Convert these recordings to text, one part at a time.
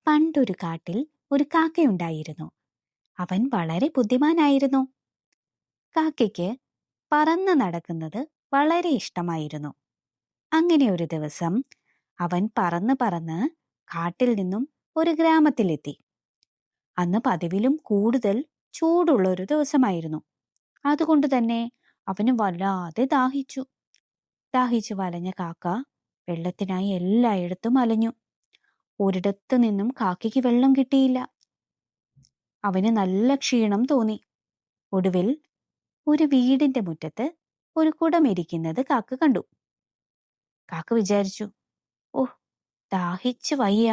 പണ്ടൊരു കാട്ടിൽ ഒരു കാക്കയുണ്ടായിരുന്നു. അവൻ വളരെ ബുദ്ധിമാനായിരുന്നു. കാക്കയ്ക്ക് പറന്ന് നടക്കുന്നത് വളരെ ഇഷ്ടമായിരുന്നു. അങ്ങനെ ഒരു ദിവസം അവൻ പറന്ന് പറന്ന് കാട്ടിൽ നിന്നും ഒരു ഗ്രാമത്തിലെത്തി. അന്ന് പതിവിലും കൂടുതൽ ചൂടുള്ള ഒരു ദിവസമായിരുന്നു. അതുകൊണ്ട് തന്നെ അവന് വല്ലാതെ ദാഹിച്ചു. ദാഹിച്ചു വലഞ്ഞ കാക്ക വെള്ളത്തിനായി എല്ലായിടത്തും അലഞ്ഞു. ഒരിടത്തു നിന്നും കാക്കയ്ക്ക് വെള്ളം കിട്ടിയില്ല. അവന് നല്ല ക്ഷീണം തോന്നി. ഒടുവിൽ ഒരു വീടിന്റെ മുറ്റത്ത് ഒരു കുടമിരിക്കുന്നത് കാക്ക കണ്ടു. കാക്ക വിചാരിച്ചു, ഓഹ്, ദാഹിച്ചു വയ്യ.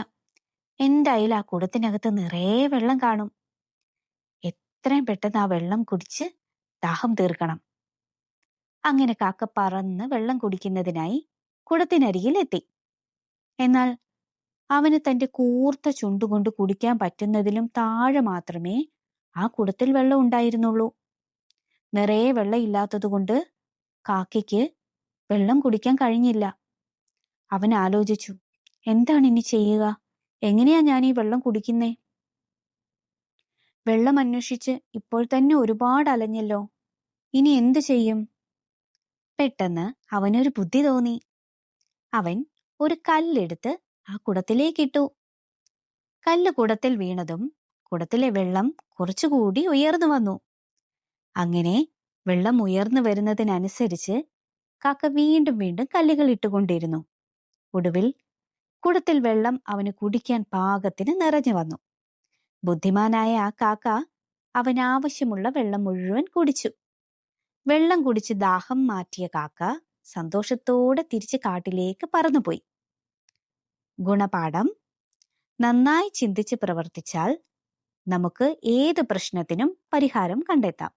എന്തായാലും ആ കുടത്തിനകത്ത് നിറയെ വെള്ളം കാണും. എത്രയും പെട്ടെന്ന് ആ വെള്ളം കുടിച്ച് ദാഹം തീർക്കണം. അങ്ങനെ കാക്ക പറന്ന് വെള്ളം കുടിക്കുന്നതിനായി കുടത്തിനരികിൽ എത്തി. എന്നാൽ അവന് തന്റെ കൂർത്ത ചുണ്ടുകൊണ്ട് കുടിക്കാൻ പറ്റുന്നതിലും താഴെ മാത്രമേ ആ കുടത്തിൽ വെള്ളം ഉണ്ടായിരുന്നുള്ളൂ. നിറയെ വെള്ളം ഇല്ലാത്തതുകൊണ്ട് കാക്കയ്ക്ക് വെള്ളം കുടിക്കാൻ കഴിഞ്ഞില്ല. അവൻ ആലോചിച്ചു, എന്താണ് ഇനി ചെയ്യുക? എങ്ങനെയാ ഞാൻ ഈ വെള്ളം കുടിക്കുന്നേ? വെള്ളം അന്വേഷിച്ച് ഇപ്പോൾ തന്നെ ഒരുപാട് അലഞ്ഞല്ലോ. ഇനി എന്തു ചെയ്യും? പെട്ടെന്ന് അവനൊരു ബുദ്ധി തോന്നി. അവൻ ഒരു കല്ലെടുത്ത് ആ കുടത്തിലേക്കിട്ടു. കല്ല് കുടത്തിൽ വീണതും കുടത്തിലെ വെള്ളം കുറച്ചുകൂടി ഉയർന്നു വന്നു. അങ്ങനെ വെള്ളം ഉയർന്നു വരുന്നതിനനുസരിച്ച് കാക്ക വീണ്ടും വീണ്ടും കല്ലുകൾ ഇട്ടുകൊണ്ടിരുന്നു. ഒടുവിൽ കുടത്തിൽ വെള്ളം അവന് കുടിക്കാൻ പാകത്തിന് നിറഞ്ഞു വന്നു. ബുദ്ധിമാനായ ആ കാക്ക അവന് ആവശ്യമുള്ള വെള്ളം മുഴുവൻ കുടിച്ചു. വെള്ളം കുടിച്ച് ദാഹം മാറ്റിയ കാക്ക സന്തോഷത്തോടെ തിരിച്ച് കാട്ടിലേക്ക് പറന്നുപോയി. ഗുണപാഠം: നന്നായി ചിന്തിച്ച് പ്രവർത്തിച്ചാൽ നമുക്ക് ഏത് പ്രശ്നത്തിനും പരിഹാരം കണ്ടെത്താം.